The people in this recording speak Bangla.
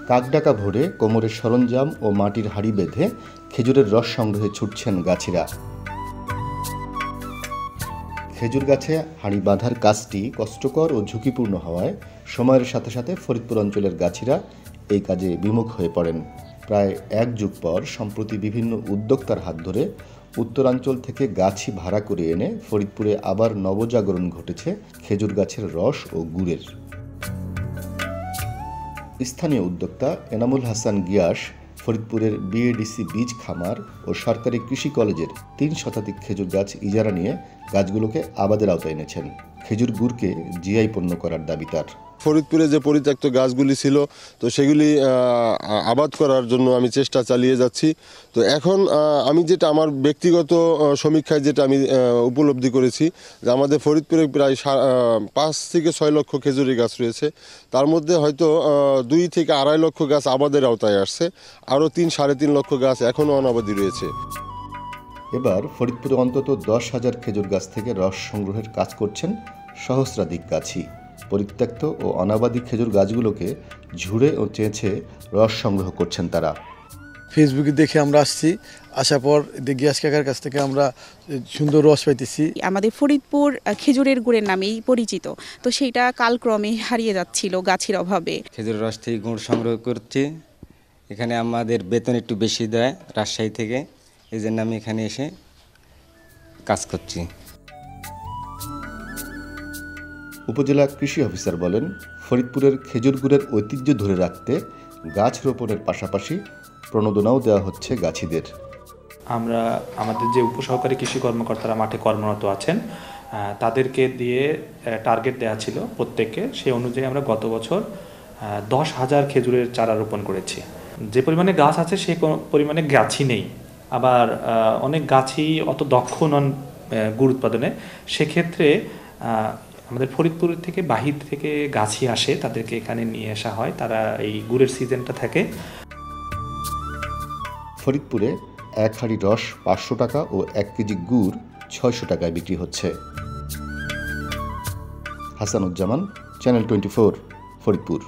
কাকডাকা ভোরে কোমরের সরঞ্জাম ও মাটির হাঁড়ি বেঁধে খেজুরের রস সংগ্রহে ছুটছেন গাছিরা। খেজুর গাছে হাঁড়ি বাঁধার কাজটি কষ্টকর ও ঝুঁকিপূর্ণ হওয়ায় সময়ের সাথে সাথে ফরিদপুর অঞ্চলের গাছিরা এই কাজে বিমুখ হয়ে পড়েন। প্রায় এক যুগ পর সম্প্রতি বিভিন্ন উদ্যোক্তার হাত ধরে উত্তরাঞ্চল থেকে গাছি ভাড়া করে এনে ফরিদপুরে আবার নবজাগরণ ঘটেছে খেজুর গাছের রস ও গুড়ের। স্থানীয় উদ্যোক্তা এনামুল হাসান গিয়াস ফরিদপুরের বিএডিসি বীজ খামার ও সরকারি কৃষি কলেজের ৩ শতাধিক খেজুর গাছ ইজারা নিয়ে গাছগুলোকে আবাদের আওতায় এনেছেন। খেজুর গুড়কে জিআই পণ্য করার দাবি তার। ফরিদপুরে যে পরিত্যক্ত গাছগুলি ছিল তো সেগুলি আবাদ করার জন্য আমি চেষ্টা চালিয়ে যাচ্ছি। তো এখন আমি যেটা আমার ব্যক্তিগত সমীক্ষায় যেটা আমি উপলব্ধি করেছি যে আমাদের ফরিদপুরে প্রায় 5 থেকে 6 লক্ষ খেজুরি গাছ রয়েছে। তার মধ্যে হয়তো 2 থেকে 2.5 লক্ষ গাছ আবাদের আওতায় আসছে, আরও 3-3.5 লক্ষ গাছ এখনও অনাবাদি রয়েছে। এবার ফরিদপুরে অন্তত 10,000 খেজুর গাছ থেকে রস সংগ্রহের কাজ করছেন সহস্রাধিক গাছি। পরিত্যক্ত ও অনাবাদি খেজুর গাছগুলোকে ঝুড়ে ও চেঁচে রস সংগ্রহ করছেন তারা। ফেসবুকে দেখে আমরা আসছি, আসার পর গিয়াস কাকার কাছ থেকে আমরা সুন্দর রস পাইতেছি। আমাদের ফরিদপুর খেজুরের গুড়ের নামেই পরিচিত, তো সেইটা কালক্রমে হারিয়ে যাচ্ছিল গাছের অভাবে। খেজুরের রস থেকে গুড় সংগ্রহ করছি। এখানে আমাদের বেতন একটু বেশি দেয় রাজশাহী থেকে, এই জন্য আমি এখানে এসে কাজ করছি। উপজেলা কৃষি অফিসার বলেন, ফরিদপুরের খেজুর গুড়ের ঐতিহ্য ধরে রাখতে গাছ রোপণের পাশাপাশি প্রণোদনাও দেওয়া হচ্ছে গাছিদের। আমরা আমাদের যে উপসহকারী কৃষি কর্মকর্তারা মাঠে কর্মরত আছেন তাদেরকে দিয়ে টার্গেট দেওয়া ছিল প্রত্যেককে, সেই অনুযায়ী আমরা গত বছর 10,000 খেজুরের চারা রোপণ করেছি। যে পরিমাণে গাছ আছে সেই পরিমাণে গাছই নেই, আবার অনেক গাছই অত দক্ষ নন গুড় উৎপাদনে। সেক্ষেত্রে আমাদের ফরিদপুর থেকে বাহির থেকে গাছি আসে, তাদেরকে এখানে নিয়ে আসা হয়, তারা এই গুড়ের সিজনটা থাকে। ফরিদপুরে 1 হাঁড়ি রস 500 টাকা ও 1 কেজি গুড় 600 টাকায় বিক্রি হচ্ছে। হাসানুজ্জামান, চ্যানেল 24, ফরিদপুর।